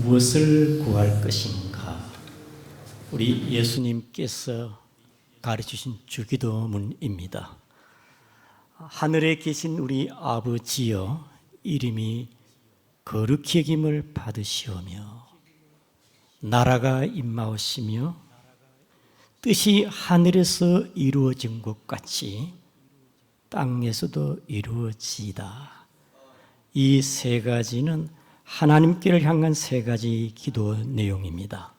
무엇을 구할 것인가? 우리 예수님께서 가르치신 주기도문입니다. 하늘에 계신 우리 아버지여, 이름이 거룩히 여김을 받으시오며 나라가 임하오시며 뜻이 하늘에서 이루어진 것 같이 땅에서도 이루어지이다. 이 세 가지는 하나님께를 향한 세 가지 기도 내용입니다.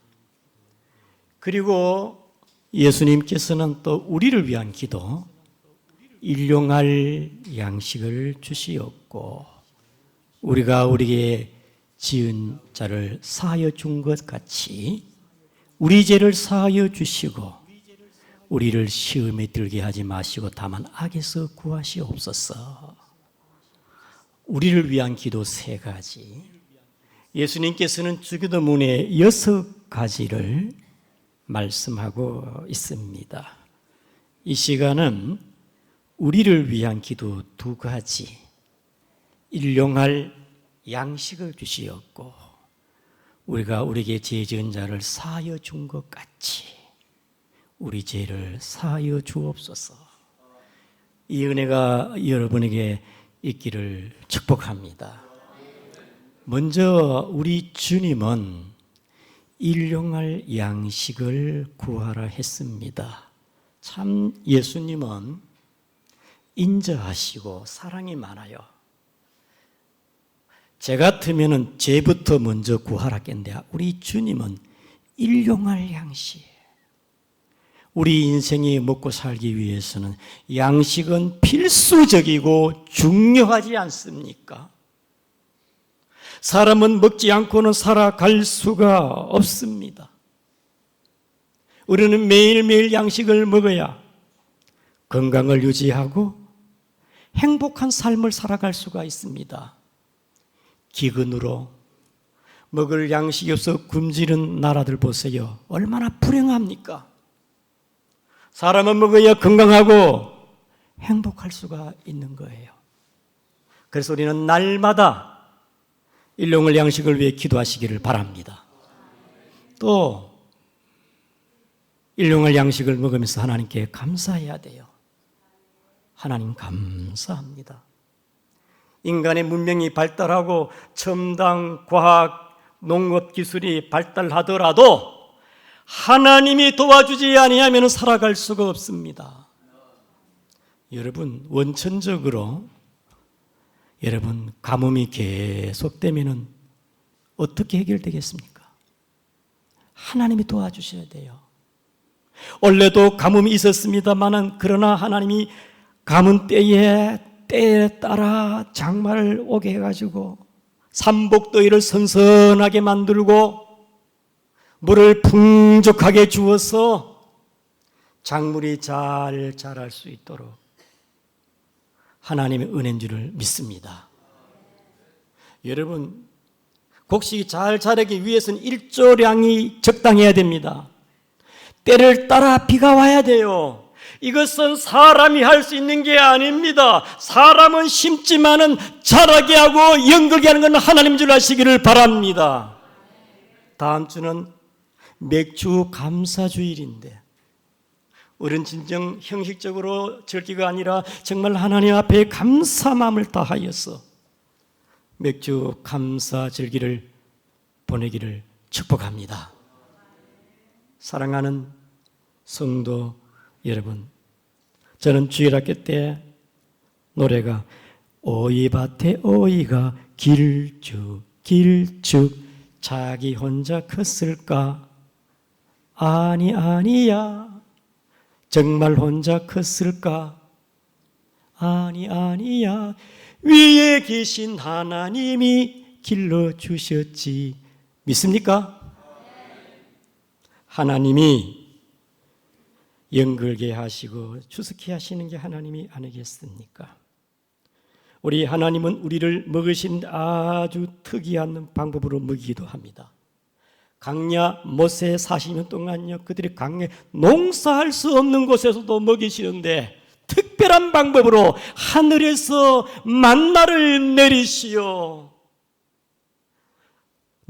그리고 예수님께서는 또 우리를 위한 기도, 일용할 양식을 주시옵고 우리가 우리에게 지은 자를 사하여 준 것 같이 우리 죄를 사하여 주시고 우리를 시험에 들게 하지 마시고 다만 악에서 구하시옵소서. 우리를 위한 기도 세 가지, 예수님께서는 주기도문에 6가지를 말씀하고 있습니다. 이 시간은 우리를 위한 기도 2가지, 일용할 양식을 주시었고 우리가 우리에게 죄 지은 자를 사하여 준 것 같이 우리 죄를 사하여 주옵소서. 이 은혜가 여러분에게 있기를 축복합니다. 먼저 우리 주님은 일용할 양식을 구하라 했습니다. 참 예수님은 인자하시고 사랑이 많아요. 제 같으면 죄부터 먼저 구하라 했는데 우리 주님은 일용할 양식, 우리 인생이 먹고 살기 위해서는 양식은 필수적이고 중요하지 않습니까? 사람은 먹지 않고는 살아갈 수가 없습니다. 우리는 매일매일 양식을 먹어야 건강을 유지하고 행복한 삶을 살아갈 수가 있습니다. 기근으로 먹을 양식이 없어 굶주린 나라들 보세요. 얼마나 불행합니까? 사람은 먹어야 건강하고 행복할 수가 있는 거예요. 그래서 우리는 날마다 일용할 양식을 위해 기도하시기를 바랍니다. 또 일용할 양식을 먹으면서 하나님께 감사해야 돼요. 하나님 감사합니다. 인간의 문명이 발달하고 첨단 과학, 농업 기술이 발달하더라도 하나님이 도와주지 아니하면 살아갈 수가 없습니다. 여러분, 원천적으로 여러분 가뭄이 계속되면 어떻게 해결되겠습니까? 하나님이 도와주셔야 돼요. 원래도 가뭄이 있었습니다만 그러나 하나님이 가뭄 때에 따라 장마를 오게 해가지고 삼복더위를 선선하게 만들고 물을 풍족하게 주어서 작물이 잘 자랄 수 있도록 하나님의 은혜인 줄을 믿습니다. 여러분, 곡식이 잘 자라기 위해서는 일조량이 적당해야 됩니다. 때를 따라 비가 와야 돼요. 이것은 사람이 할 수 있는 게 아닙니다. 사람은 심지만은 자라게 하고 연결게 하는 건 하나님인 줄 아시기를 바랍니다. 다음 주는 맥주 감사주일인데 우리는 진정 형식적으로 즐기가 아니라 정말 하나님 앞에 감사 마음을 다하여서 맥주 감사 절기를 보내기를 축복합니다. 사랑하는 성도 여러분, 저는 주일학교 때 노래가 오이밭에 오이가 길쭉 길쭉 자기 혼자 컸을까? 아니야 정말 혼자 컸을까? 아니야 위에 계신 하나님이 길러주셨지. 믿습니까? 하나님이 연결게 하시고 추석케 하시는 게 하나님이 아니겠습니까? 우리 하나님은 우리를 먹으신 아주 특이한 방법으로 먹이기도 합니다. 강야 모세 40년 동안요 그들이 강에 농사할 수 없는 곳에서도 먹이시는데 특별한 방법으로 하늘에서 만나를 내리시어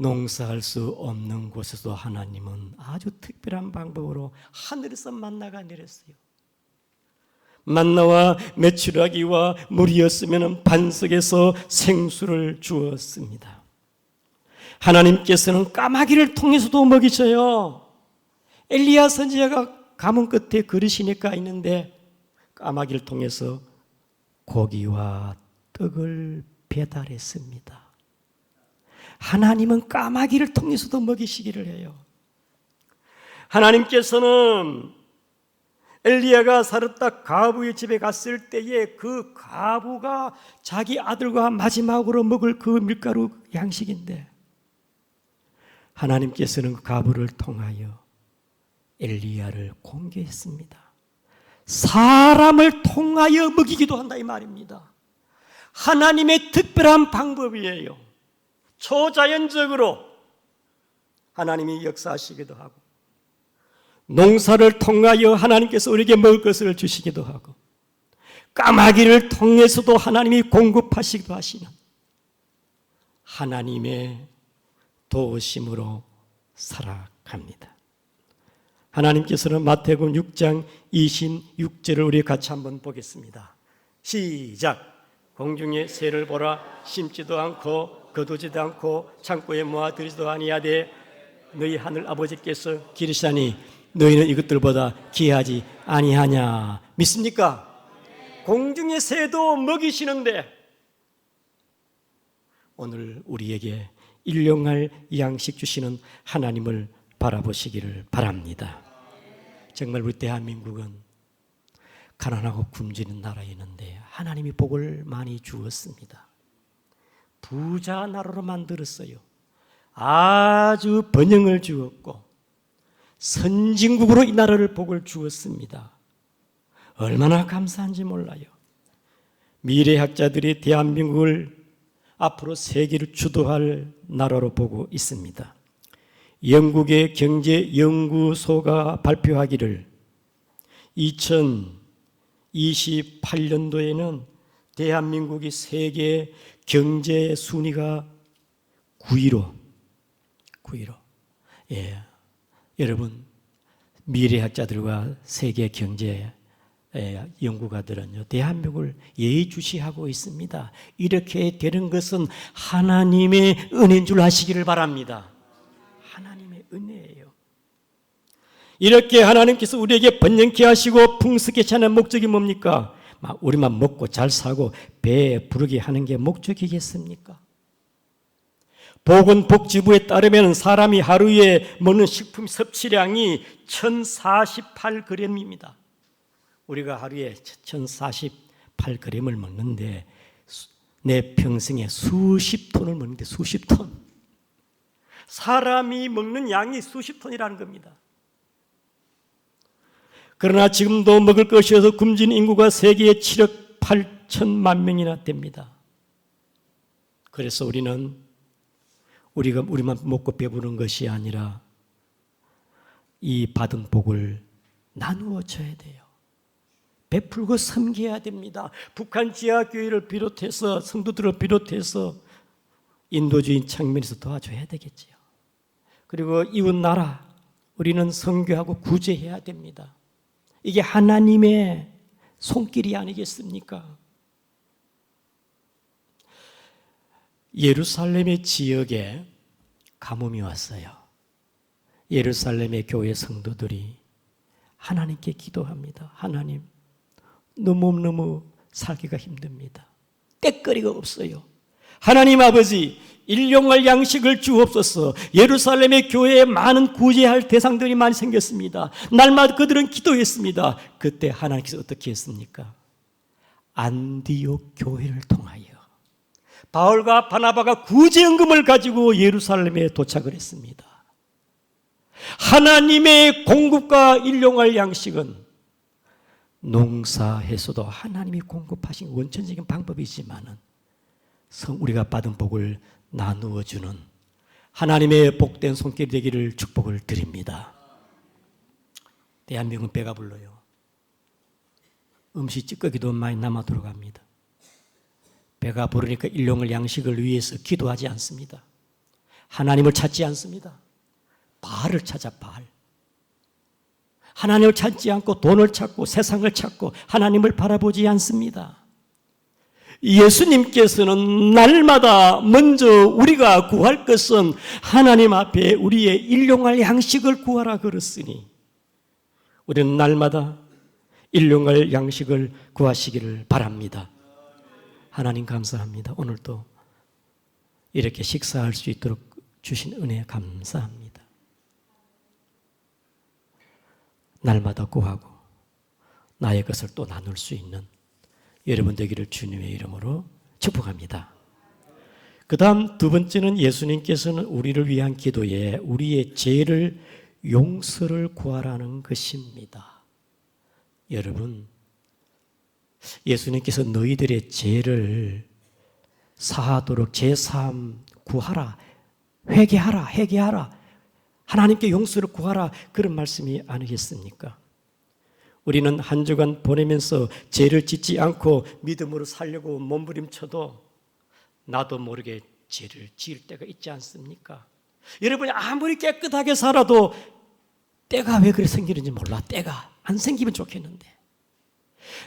농사할 수 없는 곳에서 하나님은 아주 특별한 방법으로 하늘에서 만나가 내렸어요. 만나와 메추라기와 물이었으면 반석에서 생수를 주었습니다. 하나님께서는 까마귀를 통해서도 먹이셔요. 엘리야 선지자가 가문 끝에 그릇이니까 있는데 까마귀를 통해서 고기와 떡을 배달했습니다. 하나님은 까마귀를 통해서도 먹이시기를 해요. 하나님께서는 엘리야가 사르딱 가부의 집에 갔을 때에 그 가부가 자기 아들과 마지막으로 먹을 그 밀가루 양식인데 하나님께서는 그 가부를 통하여 엘리야를 공개했습니다. 사람을 통하여 먹이기도 한다 이 말입니다. 하나님의 특별한 방법이에요. 초자연적으로 하나님이 역사하시기도 하고 농사를 통하여 하나님께서 우리에게 먹을 것을 주시기도 하고 까마귀를 통해서도 하나님이 공급하시기도 하시는 하나님의 도우심으로 살아갑니다. 하나님께서는 마태복음 6장 26절을 우리 같이 한번 보겠습니다. 시작. 공중의 새를 보라. 심지도 않고 거두지도 않고 창고에 모아들이지도 아니하되 너희 하늘 아버지께서 기르시니 너희는 이것들보다 귀하지 아니하냐. 믿습니까? 공중의 새도 먹이시는데 오늘 우리에게 일용할 양식 주시는 하나님을 바라보시기를 바랍니다. 정말 우리 대한민국은 가난하고 굶주린 나라였는데 하나님이 복을 많이 주었습니다. 부자 나라로 만들었어요. 아주 번영을 주었고 선진국으로 이 나라를 복을 주었습니다. 얼마나 감사한지 몰라요. 미래학자들이 대한민국을 앞으로 세계를 주도할 나라로 보고 있습니다. 영국의 경제연구소가 발표하기를 2028년도에는 대한민국이 세계 경제 순위가 9위로. 예. 여러분, 미래학자들과 세계 경제 연구가들은요, 대한민국을 예의주시하고 있습니다. 이렇게 되는 것은 하나님의 은혜인 줄 아시기를 바랍니다. 하나님의 은혜예요. 이렇게 하나님께서 우리에게 번영케 하시고 풍성케 하는 목적이 뭡니까? 우리만 먹고 잘 사고 배 부르게 하는 게 목적이겠습니까? 보건복지부에 따르면 사람이 하루에 먹는 식품 섭취량이 1048g입니다. 우리가 하루에 1048g을 먹는데 내 평생에 수십 톤을 먹는데 수십 톤. 사람이 먹는 양이 수십 톤이라는 겁니다. 그러나 지금도 먹을 것이 없어 굶주린 인구가 세계에 7억 8천만 명이나 됩니다. 그래서 우리만 먹고 배부른 것이 아니라 이 받은 복을 나누어 줘야 돼요. 베풀고 섬겨야 됩니다. 북한 지하교회를 비롯해서 성도들을 비롯해서 인도주의 측면에서 도와줘야 되겠지요. 그리고 이웃 나라 우리는 선교하고 구제해야 됩니다. 이게 하나님의 손길이 아니겠습니까? 예루살렘의 지역에 가뭄이 왔어요. 예루살렘의 교회 성도들이 하나님께 기도합니다. 하나님, 너무너무 살기가 힘듭니다. 떼거리가 없어요. 하나님 아버지, 일용할 양식을 주옵소서. 예루살렘의 교회에 많은 구제할 대상들이 많이 생겼습니다. 날마다 그들은 기도했습니다. 그때 하나님께서 어떻게 했습니까? 안디옥 교회를 통하여 바울과 바나바가 구제연금을 가지고 예루살렘에 도착을 했습니다. 하나님의 공급과 일용할 양식은 농사에서도 하나님이 공급하신 원천적인 방법이지만은 우리가 받은 복을 나누어주는 하나님의 복된 손길이 되기를 축복을 드립니다. 대한민국은 배가 불러요. 음식 찌꺼기도 많이 남아 돌아갑니다. 배가 부르니까 일용할 양식을 위해서 기도하지 않습니다. 하나님을 찾지 않습니다. 바알을 찾아, 바알. 하나님을 찾지 않고 돈을 찾고 세상을 찾고 하나님을 바라보지 않습니다. 예수님께서는 날마다 먼저 우리가 구할 것은 하나님 앞에 우리의 일용할 양식을 구하라 그랬으니 우리는 날마다 일용할 양식을 구하시기를 바랍니다. 하나님 감사합니다. 오늘도 이렇게 식사할 수 있도록 주신 은혜 감사합니다. 날마다 구하고 나의 것을 또 나눌 수 있는 여러분 되기를 주님의 이름으로 축복합니다. 그 다음 두 번째는 예수님께서는 우리를 위한 기도에 우리의 죄를 용서를 구하라는 것입니다. 여러분, 예수님께서 너희들의 죄를 사하도록 제사함 구하라, 회개하라, 하나님께 용서를 구하라 그런 말씀이 아니겠습니까? 우리는 한 주간 보내면서 죄를 짓지 않고 믿음으로 살려고 몸부림쳐도 나도 모르게 죄를 지을 때가 있지 않습니까? 여러분이 아무리 깨끗하게 살아도 때가 왜 그렇게 생기는지 몰라. 때가 안 생기면 좋겠는데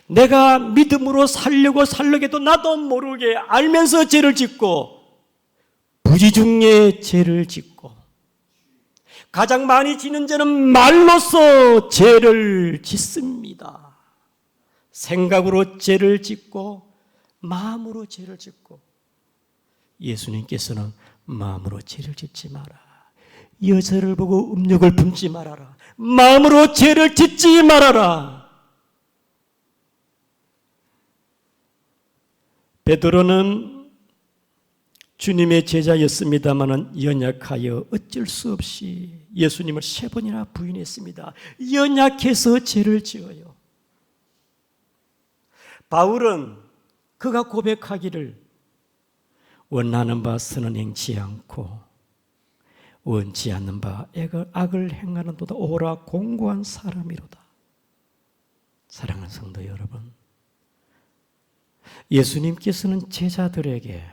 내가 믿음으로 살려고 나도 모르게 알면서 죄를 짓고 부지중에 죄를 짓고 가장 많이 지는 죄는 말로써 죄를 짓습니다. 생각으로 죄를 짓고 마음으로 죄를 짓고 예수님께서는 마음으로 죄를 짓지 마라. 여자를 보고 음욕을 품지 말아라. 마음으로 죄를 짓지 말아라. 베드로는 주님의 제자였습니다마는 연약하여 어쩔 수 없이 예수님을 3번이나 부인했습니다. 연약해서 죄를 지어요. 바울은 그가 고백하기를 원하는 바 선은 행치 않고 원치 않는 바 악을 행하는도다 오라 공고한 사람이로다. 사랑하는 성도 여러분, 예수님께서는 제자들에게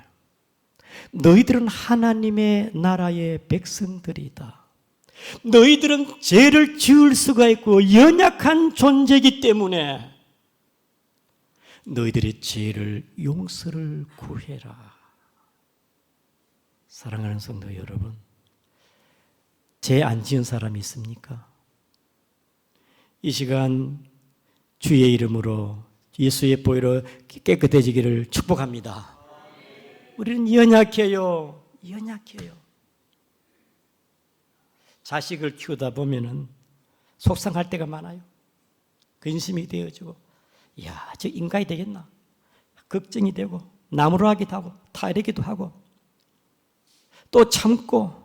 너희들은 하나님의 나라의 백성들이다. 너희들은 죄를 지을 수가 있고 연약한 존재이기 때문에 너희들의 죄를 용서를 구해라. 사랑하는 성도 여러분, 죄 안 지은 사람이 있습니까? 이 시간 주의 이름으로 예수의 보혈로 깨끗해지기를 축복합니다. 우리는 연약해요. 자식을 키우다 보면은 속상할 때가 많아요. 근심이 되어지고, 야, 저 인간이 되겠나? 걱정이 되고, 나무로 하기도 하고, 타이르기도 하고, 또 참고,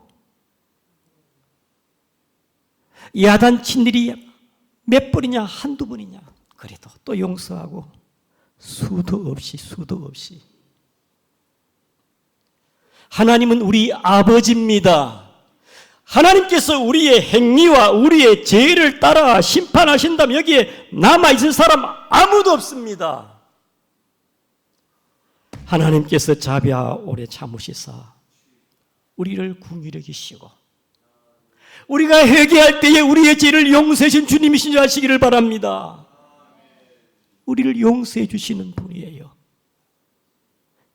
야단친 일이 몇 번이냐, 한두 번이냐, 그래도 또 용서하고, 수도 없이. 하나님은 우리 아버지입니다. 하나님께서 우리의 행위와 우리의 죄를 따라 심판하신다면 여기에 남아있을 사람 아무도 없습니다. 하나님께서 자비와 오래 참으시사 우리를 긍휼히 여기시고 우리가 회개할 때에 우리의 죄를 용서해 주신 주님이신 줄 아시기를 바랍니다. 우리를 용서해 주시는 분이에요.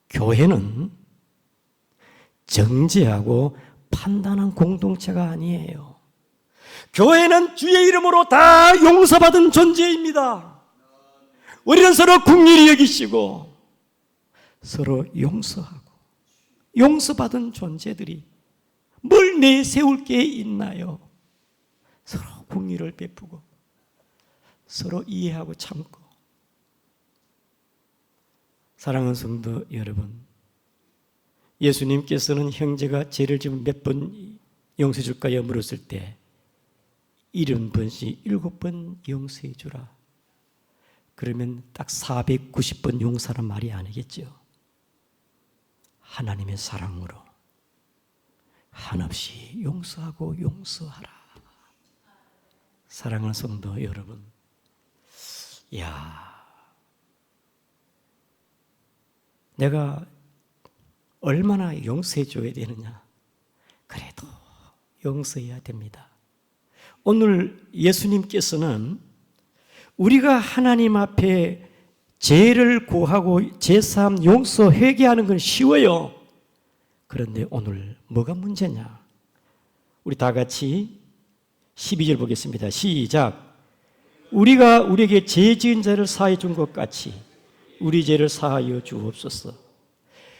교회는 정죄하고 판단한 공동체가 아니에요. 교회는 주의 이름으로 다 용서받은 존재입니다. 우리는 서로 긍휼히 여기시고 서로 용서하고 용서받은 존재들이 뭘 내세울 게 있나요? 서로 긍휼을 베푸고 서로 이해하고 참고. 사랑하는 성도 여러분, 예수님께서는 형제가 죄를 지면 몇 번 용서해 줄까요? 물었을 때 70번씩 7번 용서해 주라. 그러면 딱 490번 용서란 말이 아니겠죠. 하나님의 사랑으로 한없이 용서하고 용서하라. 사랑하는 성도 여러분, 내가 얼마나 용서해 줘야 되느냐, 그래도 용서해야 됩니다. 오늘 예수님께서는 우리가 하나님 앞에 죄를 구하고 제사함 용서 회개하는 건 쉬워요. 그런데 오늘 뭐가 문제냐? 우리 다 같이 12절 보겠습니다. 시작. 우리가 우리에게 죄 지은 자를 사하여 준 것 같이 우리 죄를 사하여 주옵소서.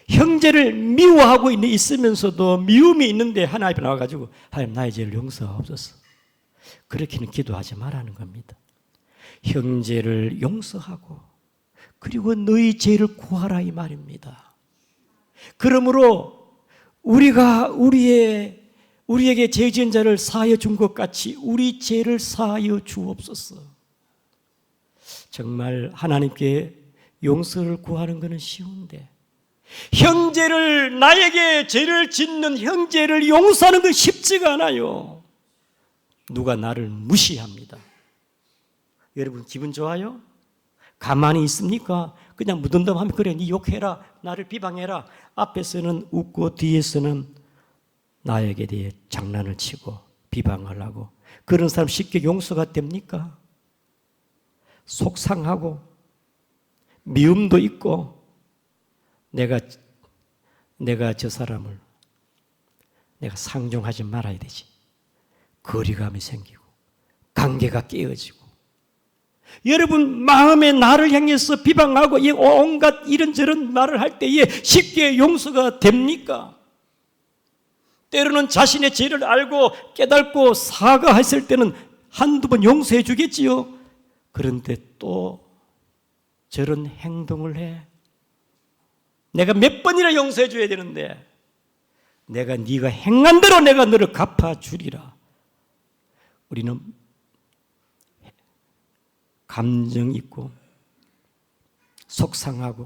형제를 미워하고 있으면서도 미움이 있는데 하나님 앞에 나와가지고 하나님 나의 죄를 용서하옵소서. 그렇게는 기도하지 말라는 겁니다. 형제를 용서하고 그리고 너희 죄를 구하라 이 말입니다. 그러므로 우리가 우리에게 죄 지은 자를 사하여 준 것 같이 우리 죄를 사하여 주옵소서. 정말 하나님께 용서를 구하는 것은 쉬운데 형제를 나에게 죄를 짓는 형제를 용서하는 건 쉽지가 않아요. 누가 나를 무시합니다. 여러분 기분 좋아요? 가만히 있습니까? 그냥 무덤덤하면 그래 네 욕해라 나를 비방해라. 앞에서는 웃고 뒤에서는 나에게 대해 장난을 치고 비방을 하고 그런 사람 쉽게 용서가 됩니까? 속상하고 미움도 있고 내가 저 사람을 내가 상종하지 말아야 되지. 거리감이 생기고 관계가 깨어지고 여러분 마음에 나를 향해서 비방하고 온갖 이런저런 말을 할 때에 쉽게 용서가 됩니까? 때로는 자신의 죄를 알고 깨닫고 사과했을 때는 한두 번 용서해 주겠지요. 그런데 또 저런 행동을 해. 내가 몇 번이나 용서해 줘야 되는데 내가 네가 행한 대로 내가 너를 갚아주리라. 우리는 감정 있고 속상하고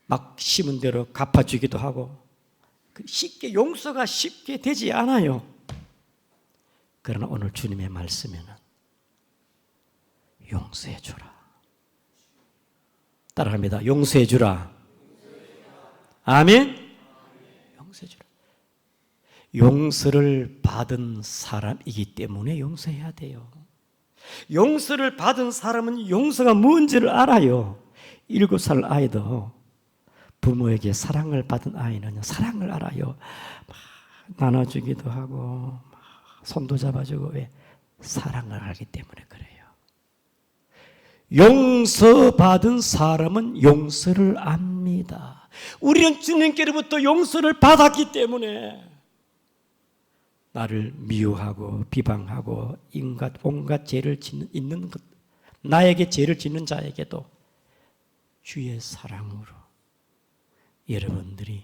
막 심은 대로 갚아주기도 하고 쉽게 용서가 쉽게 되지 않아요. 그러나 오늘 주님의 말씀에는 용서해 주라. 따라합니다. 용서해 주라. 아멘. 용서해 주라. 용서를 받은 사람이기 때문에 용서해야 돼요. 용서를 받은 사람은 용서가 뭔지를 알아요. 7살 아이도 부모에게 사랑을 받은 아이는 사랑을 알아요. 막 나눠주기도 하고 막 손도 잡아주고 왜? 사랑을 알기 때문에 그래요. 용서받은 사람은 용서를 압니다. 우리는 주님께로부터 용서를 받았기 때문에 나를 미워하고 비방하고 온갖 죄를 짓는 것, 나에게 죄를 짓는 자에게도 주의 사랑으로 여러분들이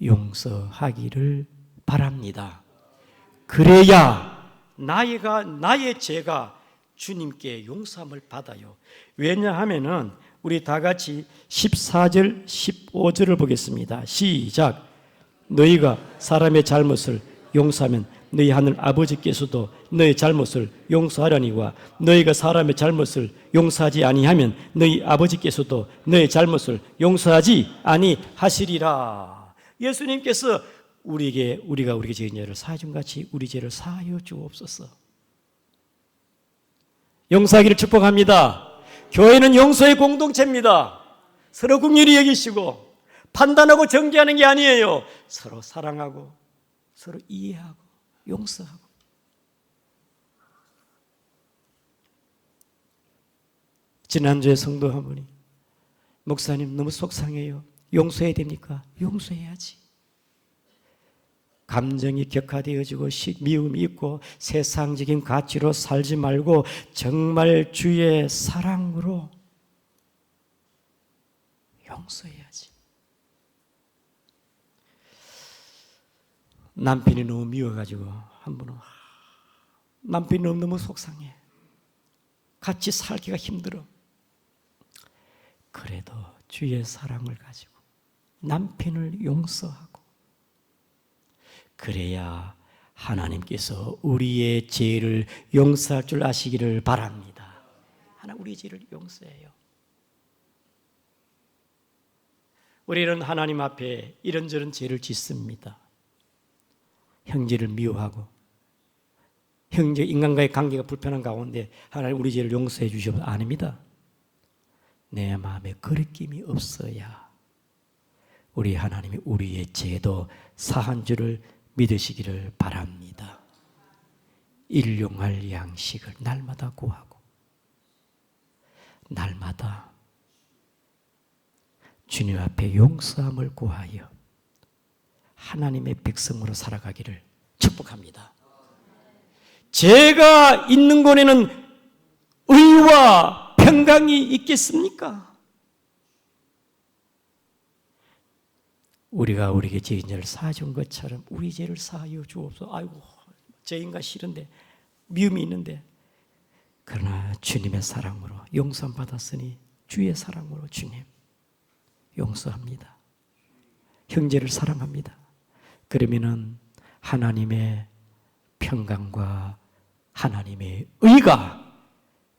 용서하기를 바랍니다. 그래야 나의 죄가 주님께 용서함을 받아요. 왜냐하면은 우리 다 같이 14절 15절을 보겠습니다. 시작. 너희가 사람의 잘못을 용서하면 너희 하늘 아버지께서도 너희 잘못을 용서하려니와 너희가 사람의 잘못을 용서하지 아니하면 너희 아버지께서도 너희 잘못을 용서하지 아니하시리라. 예수님께서 우리가 우리에게 지은 죄를 사하여 준 같이 우리 죄를 사하여 주옵소서. 용서하기를 축복합니다. 교회는 용서의 공동체입니다. 서로 긍휼히 여기시고 판단하고 정죄하는 게 아니에요. 서로 사랑하고 서로 이해하고 용서하고. 지난주에 성도 한 분이 목사님 너무 속상해요. 용서해야 됩니까? 용서해야지. 감정이 격화되어지고 미움이 있고 세상적인 가치로 살지 말고 정말 주의 사랑으로 용서해야지. 남편이 너무 미워가지고 한 분은 남편이 너무 속상해. 같이 살기가 힘들어. 그래도 주의 사랑을 가지고 남편을 용서하고 그래야 하나님께서 우리의 죄를 용서할 줄 아시기를 바랍니다. 하나님 우리의 죄를 용서해요. 우리는 하나님 앞에 이런저런 죄를 짓습니다. 형제를 미워하고 형제 인간과의 관계가 불편한 가운데 하나님 우리 죄를 용서해 주시옵소서. 아닙니다. 내 마음에 거리낌이 없어야 우리 하나님이 우리의 죄도 사한 줄을 믿으시기를 바랍니다. 일용할 양식을 날마다 구하고 날마다 주님 앞에 용서함을 구하여 하나님의 백성으로 살아가기를 축복합니다. 죄가 있는 곳에는 의와 평강이 있겠습니까? 우리가 우리에게 지은 죄를 사준 것처럼 우리 죄를 사하여 주옵소서. 아이고, 죄인가 싫은데, 미움이 있는데, 그러나 주님의 사랑으로 용서함 받았으니 주의 사랑으로 주님 용서합니다. 형제를 사랑합니다. 그러면은 하나님의 평강과 하나님의 의가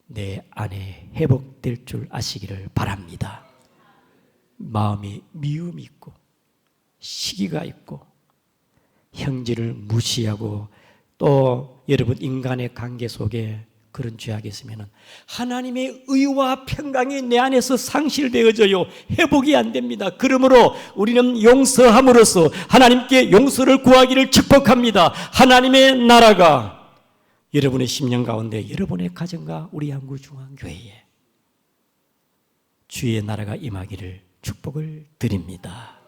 내 안에 회복될 줄 아시기를 바랍니다. 마음이 미움이 있고 시기가 있고 형제를 무시하고 또 여러분 인간의 관계 속에 그런 죄악이 있으면 하나님의 의와 평강이 내 안에서 상실되어져요. 회복이 안 됩니다. 그러므로 우리는 용서함으로써 하나님께 용서를 구하기를 축복합니다. 하나님의 나라가 여러분의 심령 가운데 여러분의 가정과 우리 한국중앙교회에 주의 나라가 임하기를 축복을 드립니다.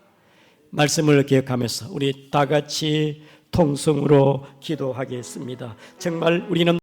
말씀을 기억하면서 우리 다 같이 통성으로 기도하겠습니다. 정말 우리는